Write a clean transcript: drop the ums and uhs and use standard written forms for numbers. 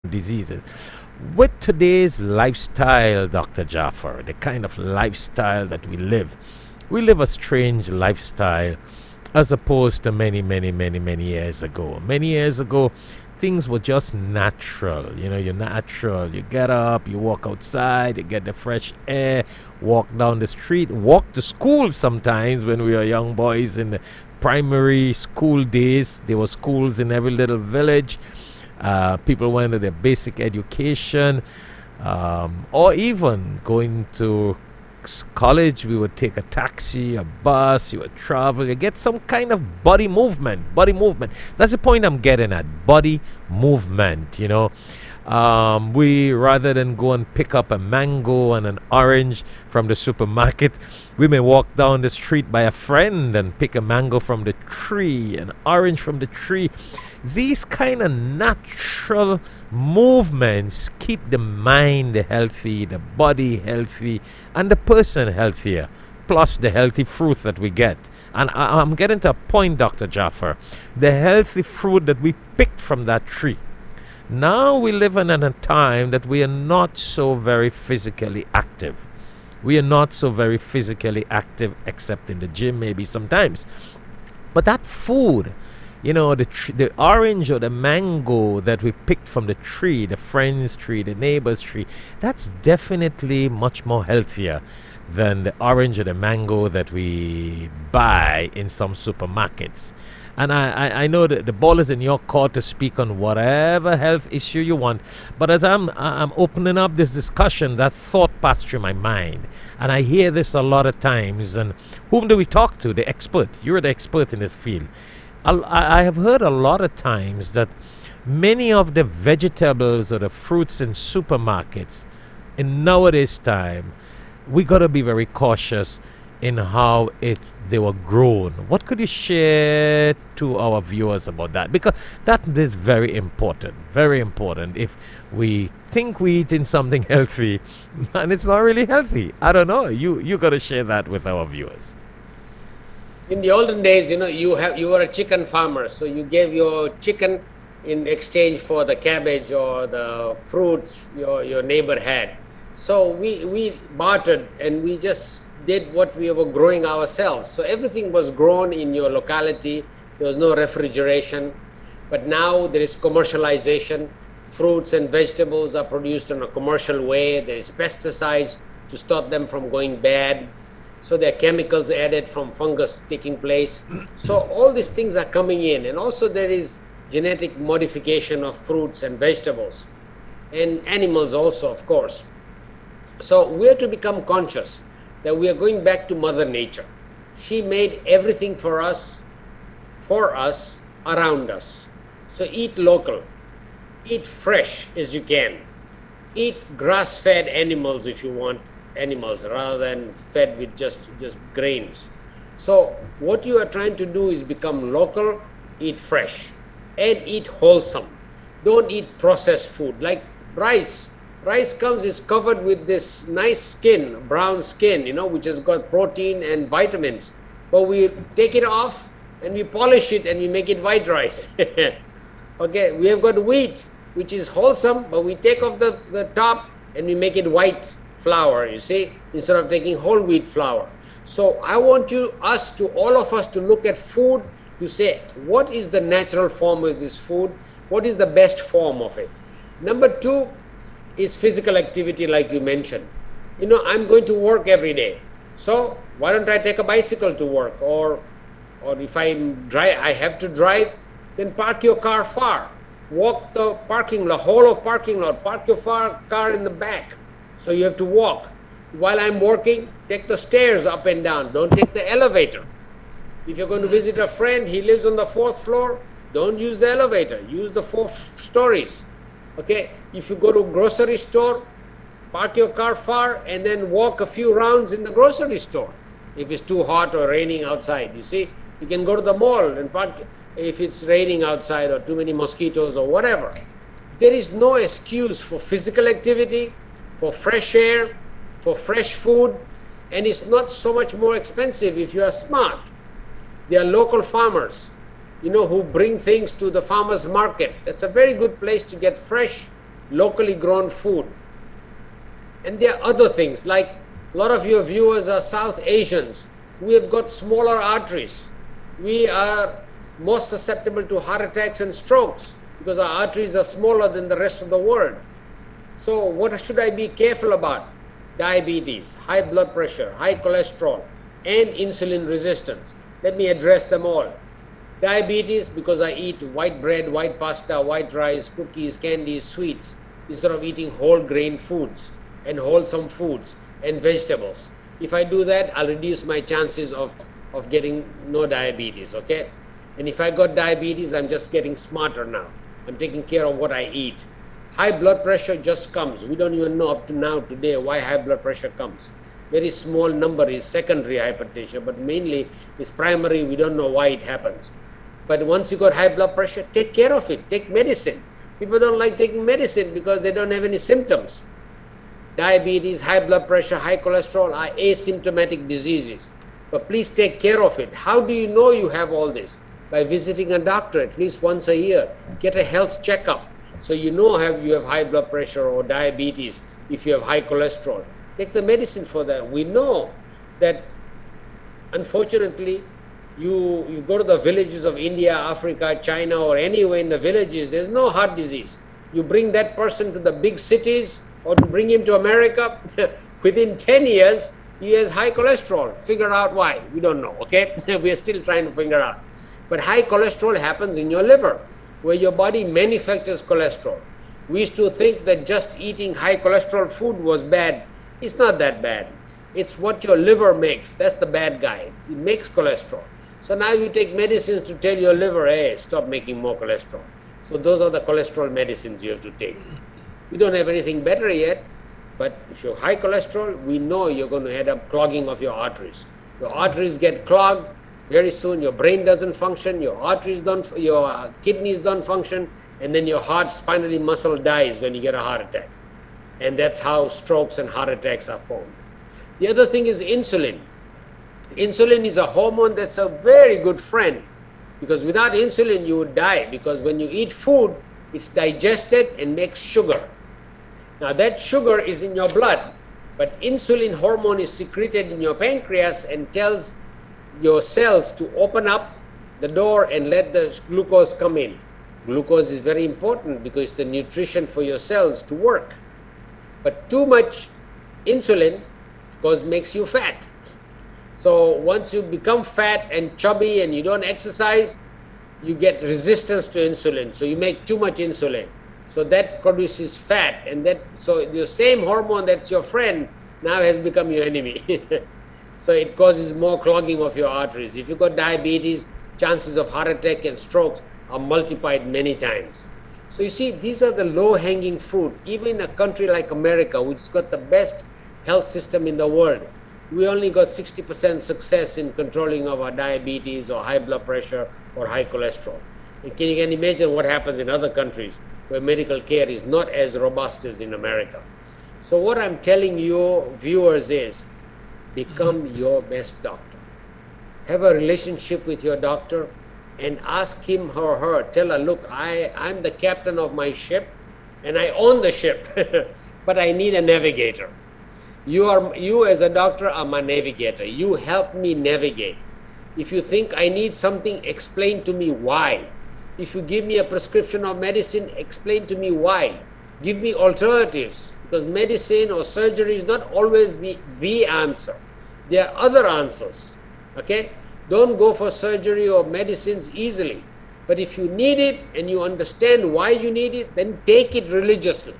diseases. With today's lifestyle, Dr. Jaffer, the kind of lifestyle that we live a strange lifestyle as opposed to many years ago. Many years ago, things were just natural. You know, you're natural. You get up, you walk outside, you get the fresh air, walk down the street, walk to school sometimes when we were young boys in the primary school days. There were schools in every little village. People went to their basic education, or even going to college. We would take a taxi, a bus, you would travel, you get some kind of body movement. That's the point I'm getting at. Body movement, you know. We, rather than go and pick up a mango and an orange from the supermarket, we may walk down the street by a friend and pick a mango from the tree, an orange from the tree. These kind of natural movements keep the mind healthy, the body healthy, and the person healthier, plus the healthy fruit that we get. And I'm getting to a point, Dr. Jaffer, the healthy fruit that we picked from that tree. Now we live in a time that we are not so very physically active. We are not so very physically active, except in the gym maybe sometimes. But that food, you know, the orange or the mango that we picked from the tree, the friend's tree, the neighbor's tree, that's definitely much more healthier than the orange or the mango that we buy in some supermarkets. And I know that the ball is in your court to speak on whatever health issue you want. But as I'm opening up this discussion, that thought passed through my mind. And I hear this a lot of times. And whom do we talk to? The expert. You're the expert in this field. I have heard a lot of times that many of the vegetables or the fruits in supermarkets in nowadays time, we got to be very cautious in how they were grown. What could you share to our viewers about that? Because that is very important. Very important. If we think we're eating something healthy and it's not really healthy, I don't know. You got to share that with our viewers. In the olden days, you know, you were a chicken farmer, so you gave your chicken in exchange for the cabbage or the fruits your neighbor had. So we bartered, and we just did what we were growing ourselves. So everything was grown in your locality. There was no refrigeration. But now there is commercialization. Fruits and vegetables are produced in a commercial way. There is pesticides to stop them from going bad. So there are chemicals added from fungus taking place. So all these things are coming in. And also there is genetic modification of fruits and vegetables and animals also, of course. So we have to become conscious that we are going back to Mother Nature. She made everything for us, around us. So eat local, eat fresh as you can, eat grass-fed animals if you want animals rather than fed with just grains. So what you are trying to do is become local, eat fresh, and eat wholesome. Don't eat processed food like rice. Rice is covered with this nice skin, brown skin, you know, which has got protein and vitamins. But we take it off and we polish it and we make it white rice. Okay, we have got wheat, which is wholesome, but we take off the top and we make it white flour, you see, instead of taking whole wheat flour. So I want all of us to look at food to say, what is the natural form of this food? What is the best form of it? Number two is physical activity, like you mentioned. You know, I'm going to work every day. So why don't I take a bicycle to work? Or if I have to drive, then park your car far. Walk the parking lot, whole of parking lot, park your car in the back. So you have to walk. While I'm working, take the stairs up and down. Don't take the elevator. If you're going to visit a friend, he lives on the 4th floor, don't use the elevator. Use the 4 stories. Okay? If you go to a grocery store, park your car far and then walk a few rounds in the grocery store. If it's too hot or raining outside, you see, you can go to the mall and park if it's raining outside or too many mosquitoes or whatever. There is no excuse for physical activity, for fresh air, for fresh food, and it's not so much more expensive if you are smart. There are local farmers, you know, who bring things to the farmers market. That's a very good place to get fresh locally grown food. And there are other things, like a lot of your viewers are South Asians. We have got smaller arteries. We are more susceptible to heart attacks and strokes because our arteries are smaller than the rest of the world. So what should I be careful about? Diabetes, high blood pressure, high cholesterol, and insulin resistance. Let me address them all. Diabetes, because I eat white bread, white pasta, white rice, cookies, candies, sweets, instead of eating whole grain foods and wholesome foods and vegetables. If I do that, I'll reduce my chances of getting no diabetes, okay? And if I got diabetes, I'm just getting smarter now. I'm taking care of what I eat. High blood pressure just comes. We don't even know up to now today why high blood pressure comes. Very small number is secondary hypertension, but mainly is primary. We don't know why it happens. But once you got high blood pressure, take care of it. Take medicine. People don't like taking medicine because they don't have any symptoms. Diabetes, high blood pressure, high cholesterol are asymptomatic diseases. But please take care of it. How do you know you have all this? By visiting a doctor at least once a year. Get a health checkup so you know you have high blood pressure or diabetes. If you have high cholesterol, take the medicine for that. We know that unfortunately you go to the villages of India, Africa, China, or anywhere in the villages, there's no heart disease. You bring that person to the big cities or to bring him to America, within 10 years, he has high cholesterol. Figure out why. We don't know, okay? We are still trying to figure out. But high cholesterol happens in your liver, where your body manufactures cholesterol. We used to think that just eating high cholesterol food was bad. It's not that bad. It's what your liver makes. That's the bad guy. It makes cholesterol. So now you take medicines to tell your liver, hey, stop making more cholesterol. So those are the cholesterol medicines you have to take. We don't have anything better yet, but if you're high cholesterol, we know you're going to end up clogging of your arteries. Your arteries get clogged, very soon your brain doesn't function, your arteries don't, your kidneys don't function, and then your heart's finally muscle dies when you get a heart attack. And that's how strokes and heart attacks are formed. The other thing is insulin. Insulin is a hormone that's a very good friend, because without insulin you would die, because when you eat food, it's digested and makes sugar. Now that sugar is in your blood, but insulin hormone is secreted in your pancreas and tells your cells to open up the door and let the glucose come in. Glucose is very important because it's the nutrition for your cells to work. But too much insulin makes you fat. So once you become fat and chubby and you don't exercise, you get resistance to insulin. So you make too much insulin. So that produces fat, and so the same hormone that's your friend now has become your enemy. So it causes more clogging of your arteries. If you've got diabetes, chances of heart attack and strokes are multiplied many times. So you see, these are the low-hanging fruit. Even in a country like America, which has got the best health system in the world, we only got 60% success in controlling of our diabetes or high blood pressure or high cholesterol. And can you imagine what happens in other countries where medical care is not as robust as in America? So what I'm telling you, viewers, is become your best doctor. Have a relationship with your doctor and ask him or her, tell her, look, I'm the captain of my ship and I own the ship, but I need a navigator. You as a doctor are my navigator. You help me navigate. If you think I need something, explain to me why. If you give me a prescription of medicine, explain to me why. Give me alternatives, because medicine or surgery is not always the answer. There are other answers, okay? Don't go for surgery or medicines easily. But if you need it and you understand why you need it, then take it religiously.